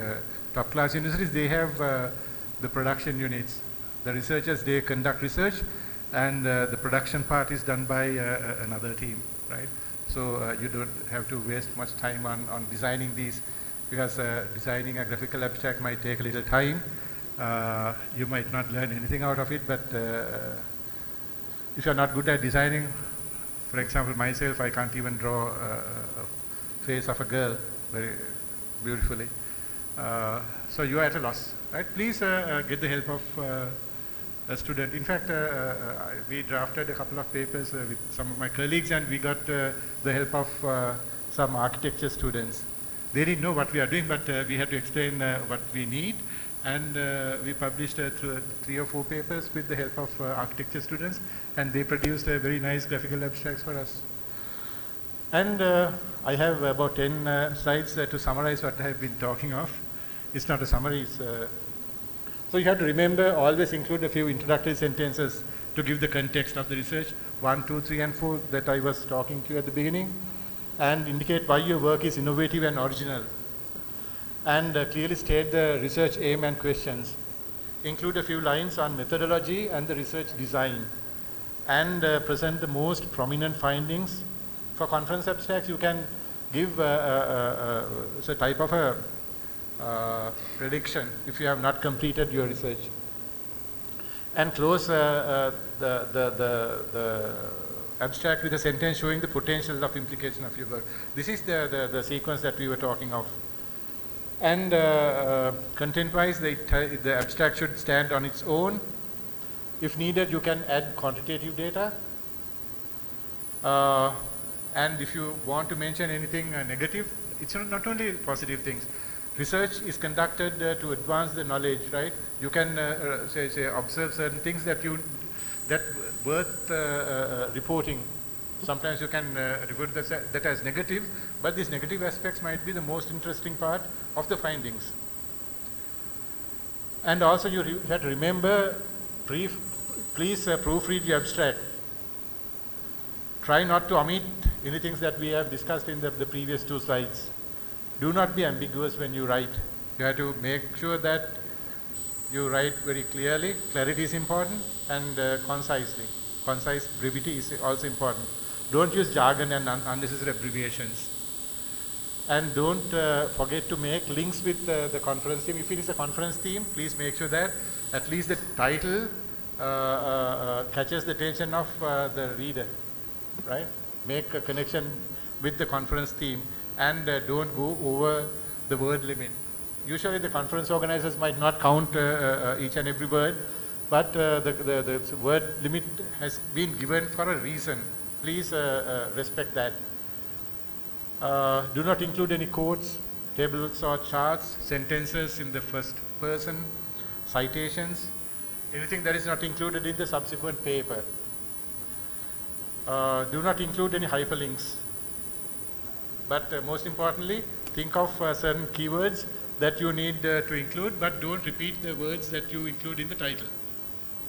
top class universities. They have the production units. The researchers, they conduct research, and the production part is done by another team, right? So you don't have to waste much time on designing these, because designing a graphical abstract might take a little time. You might not learn anything out of it, but if you're not good at designing, for example, myself, I can't even draw a face of a girl very beautifully. So you are at a loss, right? Please get the help of a student. In fact, we drafted a couple of papers with some of my colleagues, and we got the help of some architecture students. They didn't know what we are doing, but we had to explain what we need. And we published 3 or 4 papers with the help of architecture students, and they produced very nice graphical abstracts for us. And I have about 10 slides to summarize what I have been talking of. It's not a summary. It's, so you have to remember, always include a few introductory sentences to give the context of the research, 1, 2, 3, and 4 that I was talking to you at the beginning, and indicate why your work is innovative and original. And clearly state the research aim and questions. Include a few lines on methodology and the research design, and present the most prominent findings. For conference abstracts, you can give a type of a prediction if you have not completed your research. And close the abstract with a sentence showing the potential of implication of your work. This is the sequence that we were talking of. And content-wise, the abstract should stand on its own. If needed, you can add quantitative data. And if you want to mention anything negative, it's not only positive things. Research is conducted to advance the knowledge, right? You can say observe certain things that worth reporting. Sometimes you can report that as negative, but these negative aspects might be the most interesting part of the findings. And also you have to remember, please proofread your abstract. Try not to omit anything that we have discussed in the previous 2 slides. Do not be ambiguous when you write. You have to make sure that you write very clearly. Clarity is important, and concisely. Concise brevity is also important. Don't use jargon and unnecessary abbreviations. And don't forget to make links with the conference theme. If it is a conference theme, please make sure that at least the title catches the attention of the reader, right? Make a connection with the conference theme, and don't go over the word limit. Usually the conference organizers might not count each and every word, but the word limit has been given for a reason. Please respect that. Do not include any quotes, tables or charts, sentences in the first person, citations, anything that is not included in the subsequent paper. Do not include any hyperlinks. But most importantly, think of certain keywords that you need to include, but don't repeat the words that you include in the title,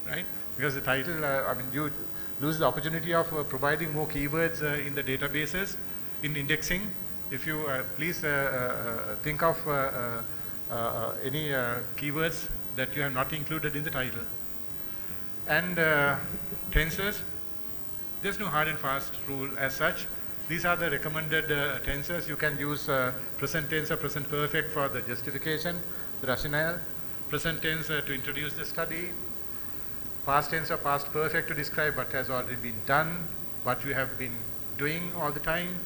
right? Because the title, you lose the opportunity of providing more keywords in the databases, in indexing. If you please think of any keywords that you have not included in the title. And tenses, there's no hard and fast rule as such. These are the recommended tenses. You can use present tense or present perfect for the justification, the rationale, present tense to introduce the study, past tense or past perfect to describe what has already been done, what you have been doing all the time,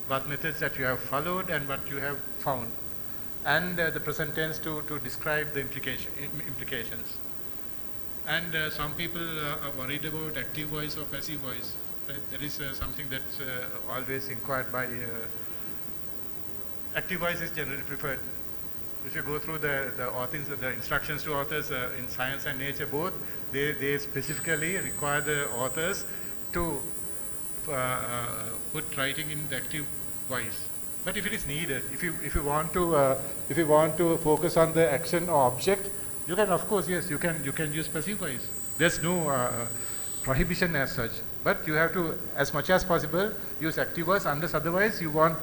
what methods that you have followed and what you have found, and the present tense to describe the implications. And some people are worried about active voice or passive voice. Right? That is something that's always inquired by. Active voice is generally preferred. If you go through the authors, the instructions to authors in science and nature both, they specifically require the authors to put writing in the active voice. But if it is needed, if you want to focus on the action or object, you can, of course, yes, you can use passive voice. There's no prohibition as such. But you have to, as much as possible, use active verbs, unless otherwise you want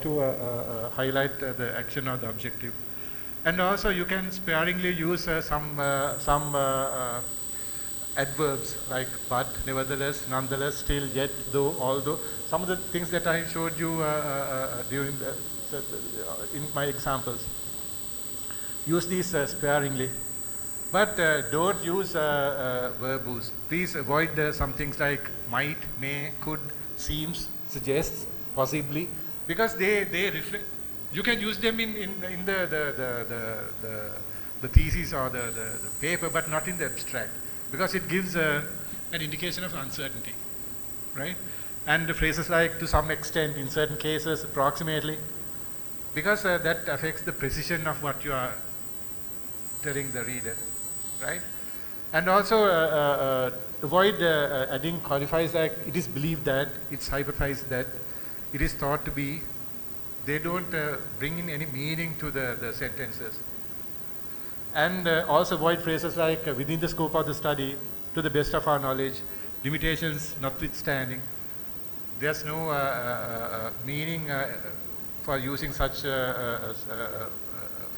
to highlight the action or the objective. And also you can sparingly use some adverbs like but, nevertheless, nonetheless, still, yet, though, although. Some of the things that I showed you during in my examples. Use these sparingly. But don't use verbose. Please avoid some things like might, may, could, seems, suggests, possibly, because they reflect. You can use them in the thesis or the paper, but not in the abstract, because it gives an indication of uncertainty, right? And the phrases like to some extent, in certain cases, approximately, because that affects the precision of what you are telling the reader, right? And also avoid adding qualifiers like it is believed that, it's hypothesized that, it is thought to be. They don't bring in any meaning to the sentences. And also avoid phrases like within the scope of the study, to the best of our knowledge, limitations notwithstanding. There's no meaning for using such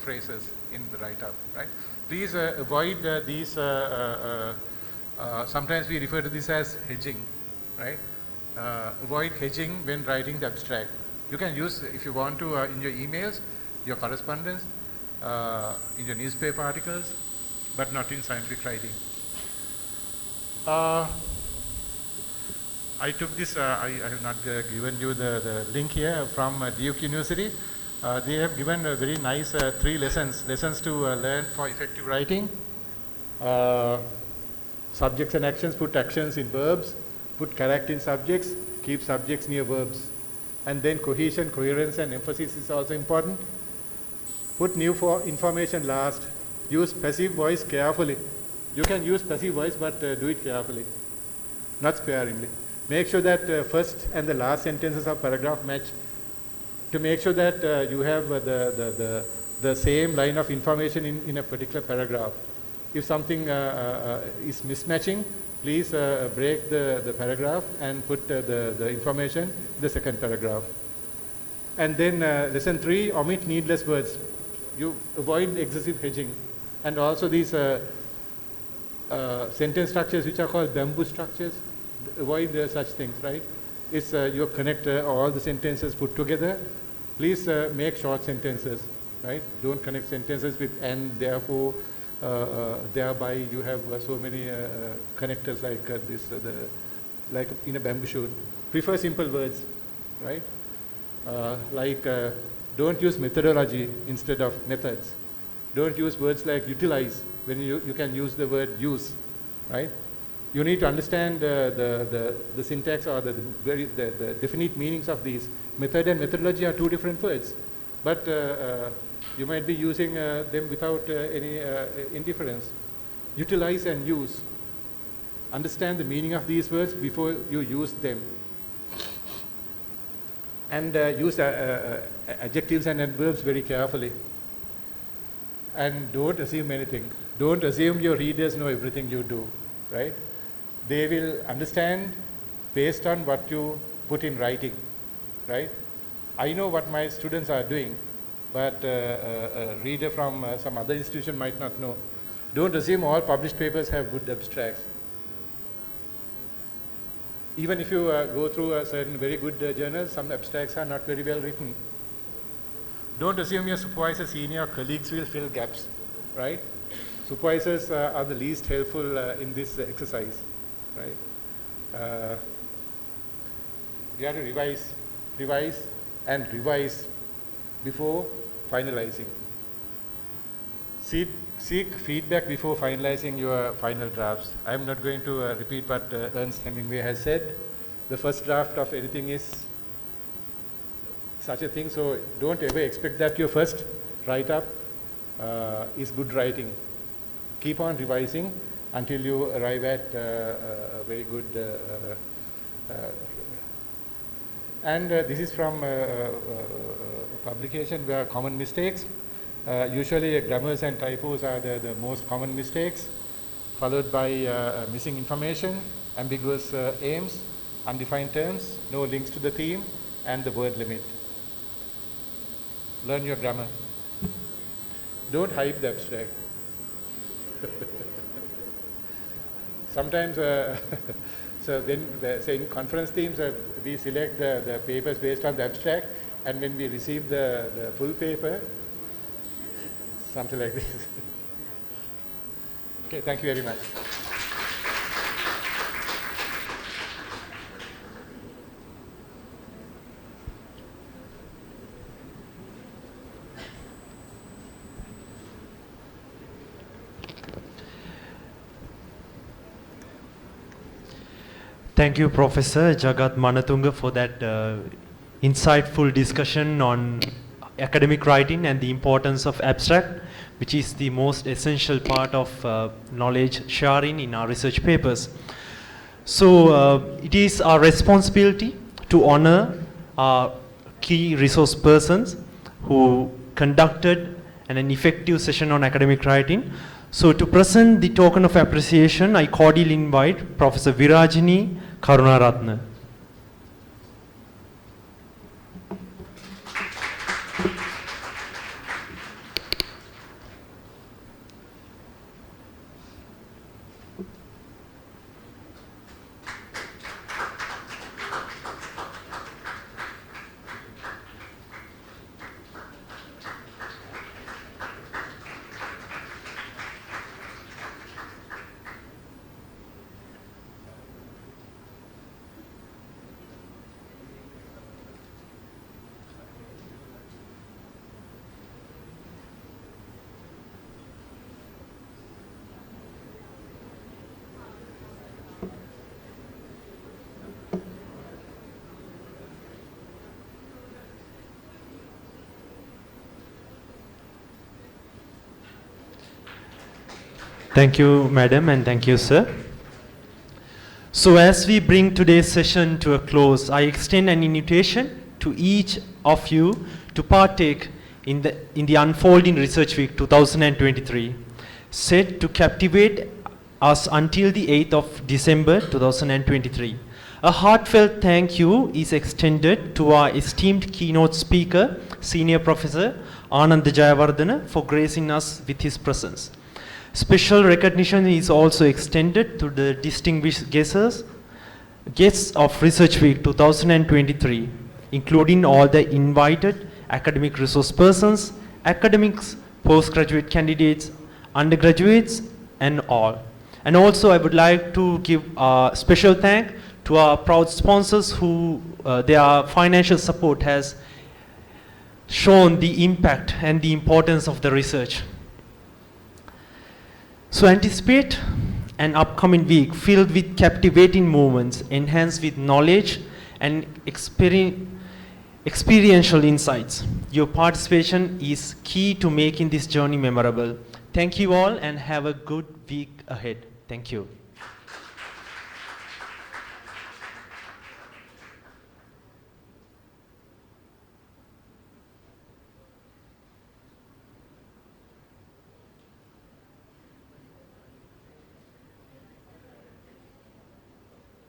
phrases in the write-up, right? Please avoid these, sometimes we refer to this as hedging, right? Avoid hedging when writing the abstract. You can use, if you want to, in your emails, your correspondence, in your newspaper articles, but not in scientific writing. I took this, I have not given you the link here from Duke University. They have given a very nice 3 lessons to learn for effective writing. Subjects and actions, put actions in verbs, put character in subjects, keep subjects near verbs. And then cohesion, coherence and emphasis is also important. Put new information last. Use passive voice carefully. You can use passive voice, but do it carefully, not sparingly. Make sure that first and the last sentences of paragraph match, to make sure that you have the same line of information in a particular paragraph. If something is mismatching, please break the paragraph and put the information in the second paragraph. And then lesson 3, omit needless words. You avoid excessive hedging. And also these sentence structures which are called bamboo structures, avoid such things, right? It's you connect all the sentences put together. Please make short sentences, right? Don't connect sentences with and, therefore, thereby you have so many connectors like this, like in a bamboo shoot. Prefer simple words, right? Don't use methodology instead of methods. Don't use words like utilize when you can use the word use, right? You need to understand the syntax or the definite meanings of these. Method and methodology are 2 different words, but you might be using them without any indifference. Utilize and use. Understand the meaning of these words before you use them. And use adjectives and adverbs very carefully. And don't assume anything. Don't assume your readers know everything you do, right? They will understand based on what you put in writing, right? I know what my students are doing, but a reader from some other institution might not know. Don't assume all published papers have good abstracts. Even if you go through a certain very good journals, some abstracts are not very well written. Don't assume your supervisor, senior, colleagues will fill gaps, right? Supervisors are the least helpful in this exercise, right? You have to revise and revise before finalizing. Seek feedback before finalizing your final drafts. I am not going to repeat what Ernest Hemingway has said. The first draft of anything is such a thing, so don't ever expect that your first write-up is good writing. Keep on revising until you arrive at a very good and this is from a publication where common mistakes. Usually grammars and typos are the most common mistakes. followed by missing information, ambiguous aims, undefined terms, no links to the theme, and the word limit. Learn your grammar. Don't hype the abstract. Sometimes, so when, say in conference themes, we select the papers based on the abstract, and when we receive the full paper, something like this. Okay, thank you very much. Thank you, Professor Jagat Manatunga, for that insightful discussion on academic writing and the importance of abstract, which is the most essential part of knowledge sharing in our research papers. So it is our responsibility to honor our key resource persons who conducted an effective session on academic writing. So to present the token of appreciation, I cordially invite Professor Virajini Karunaratne. Thank you, madam, and thank you, sir. So as we bring today's session to a close, I extend an invitation to each of you to partake in the Unfolding Research Week 2023, set to captivate us until the 8th of December 2023. A heartfelt thank you is extended to our esteemed keynote speaker, Senior Professor Anand Jayawardena, for gracing us with his presence. Special recognition is also extended to the distinguished guests of Research Week 2023, including all the invited academic resource persons, academics, postgraduate candidates, undergraduates, and all. And also I would like to give a special thank to our proud sponsors who their financial support has shown the impact and the importance of the research. So anticipate an upcoming week filled with captivating moments, enhanced with knowledge and experiential insights. Your participation is key to making this journey memorable. Thank you all and have a good week ahead. Thank you.